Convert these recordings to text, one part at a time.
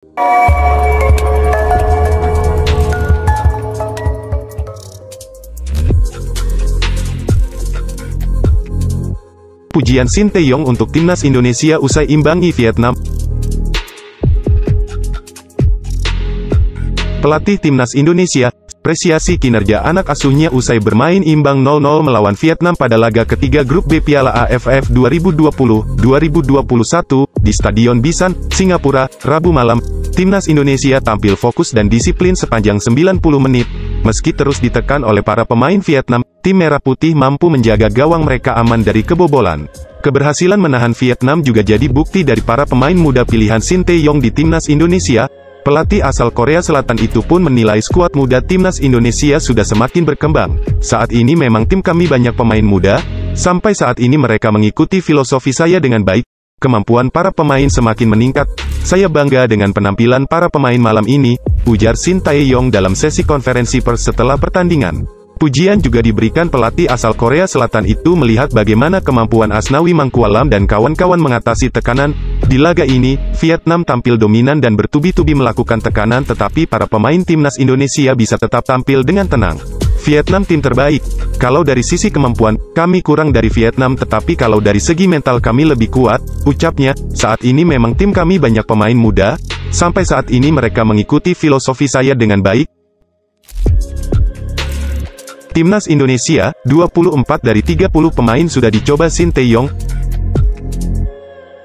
Pujian Shin Tae-yong untuk timnas Indonesia usai imbangi Vietnam. Pelatih timnas Indonesia apresiasi kinerja anak asuhnya usai bermain imbang 0-0 melawan Vietnam pada laga ketiga grup B Piala AFF 2020-2021 di Stadion Bisan, Singapura, Rabu malam. Timnas Indonesia tampil fokus dan disiplin sepanjang 90 menit. Meski terus ditekan oleh para pemain Vietnam, tim Merah Putih mampu menjaga gawang mereka aman dari kebobolan. Keberhasilan menahan Vietnam juga jadi bukti dari para pemain muda pilihan Shin Tae-yong di timnas Indonesia. Pelatih asal Korea Selatan itu pun menilai skuad muda timnas Indonesia sudah semakin berkembang. Saat ini memang tim kami banyak pemain muda, sampai saat ini mereka mengikuti filosofi saya dengan baik. Kemampuan para pemain semakin meningkat. Saya bangga dengan penampilan para pemain malam ini, ujar Shin Tae-yong dalam sesi konferensi pers setelah pertandingan. Pujian juga diberikan pelatih asal Korea Selatan itu melihat bagaimana kemampuan Asnawi Mangkualam dan kawan-kawan mengatasi tekanan. Di laga ini, Vietnam tampil dominan dan bertubi-tubi melakukan tekanan, tetapi para pemain timnas Indonesia bisa tetap tampil dengan tenang. Vietnam tim terbaik. Kalau dari sisi kemampuan, kami kurang dari Vietnam, tetapi kalau dari segi mental kami lebih kuat, ucapnya. Saat ini memang tim kami banyak pemain muda, sampai saat ini mereka mengikuti filosofi saya dengan baik. Timnas Indonesia, 24 dari 30 pemain sudah dicoba Shin Tae-yong.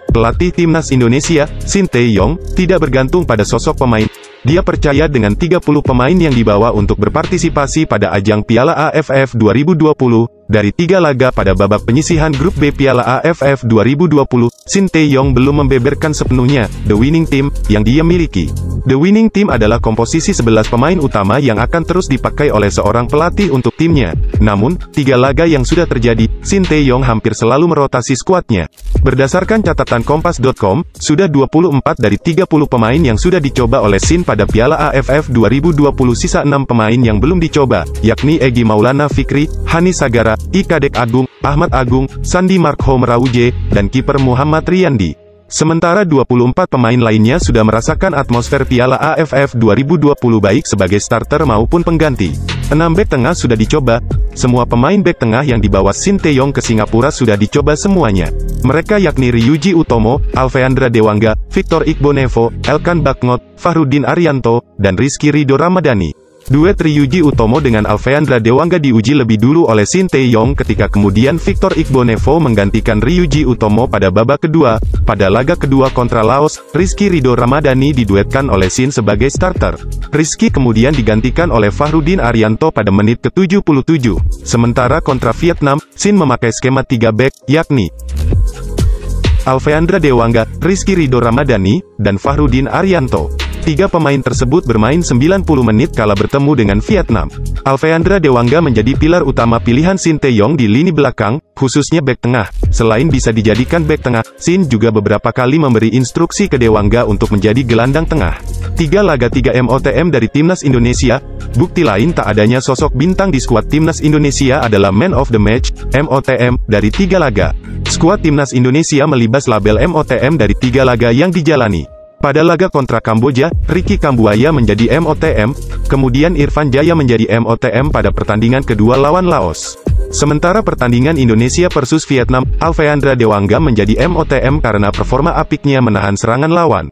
Pelatih timnas Indonesia, Shin Tae-yong, tidak bergantung pada sosok pemain. Dia percaya dengan 30 pemain yang dibawa untuk berpartisipasi pada ajang Piala AFF 2020, dari 3 laga pada babak penyisihan grup B Piala AFF 2020, Shin Tae-yong belum membeberkan sepenuhnya The Winning Team yang dia miliki. The Winning Team adalah komposisi 11 pemain utama yang akan terus dipakai oleh seorang pelatih untuk timnya. Namun, 3 laga yang sudah terjadi, Shin Tae-yong hampir selalu merotasi skuadnya. Berdasarkan catatan Kompas.com, sudah 24 dari 30 pemain yang sudah dicoba oleh Shin pada Piala AFF 2020, sisa 6 pemain yang belum dicoba, yakni Egy Maulana Fikri, Hani Sagara, Ikadek Agung, Ahmad Agung, Sandi Markhom Rauje, dan kiper Muhammad Riyandi. Sementara 24 pemain lainnya sudah merasakan atmosfer Piala AFF 2020 baik sebagai starter maupun pengganti. 6 bek tengah sudah dicoba. Semua pemain bek tengah yang dibawa Shin Tae-yong ke Singapura sudah dicoba semuanya. Mereka yakni Ryuji Utomo, Alfeandra Dewangga, Victor Igbonevo, Elkan Bagnot, Fahrudin Arianto, dan Rizky Ridho Ramadhani. Duet Ryuji Utomo dengan Alfeandra Dewangga diuji lebih dulu oleh Shin Tae-yong ketika kemudian Victor Igbonevo menggantikan Ryuji Utomo pada babak kedua. Pada laga kedua kontra Laos, Rizky Ridho Ramadhani diduetkan oleh Shin sebagai starter. Rizky kemudian digantikan oleh Fahrudin Arianto pada menit ke-77. Sementara kontra Vietnam, Shin memakai skema 3 back, yakni Alfeandra Dewangga, Rizky Ridho Ramadhani, dan Fahrudin Arianto. 3 pemain tersebut bermain 90 menit kala bertemu dengan Vietnam. Alfeandra Dewangga menjadi pilar utama pilihan Shin Tae-yong di lini belakang, khususnya bek tengah. Selain bisa dijadikan bek tengah, Shin juga beberapa kali memberi instruksi ke Dewangga untuk menjadi gelandang tengah. 3 laga 3 MOTM dari timnas Indonesia. Bukti lain tak adanya sosok bintang di skuad timnas Indonesia adalah Man of the Match, MOTM, dari 3 laga. Skuad timnas Indonesia melibas label MOTM dari 3 laga yang dijalani. Pada laga kontra Kamboja, Ricky Kambuaya menjadi MOTM, kemudian Irfan Jaya menjadi MOTM pada pertandingan kedua lawan Laos. Sementara pertandingan Indonesia versus Vietnam, Alfeandra Dewangga menjadi MOTM karena performa apiknya menahan serangan lawan.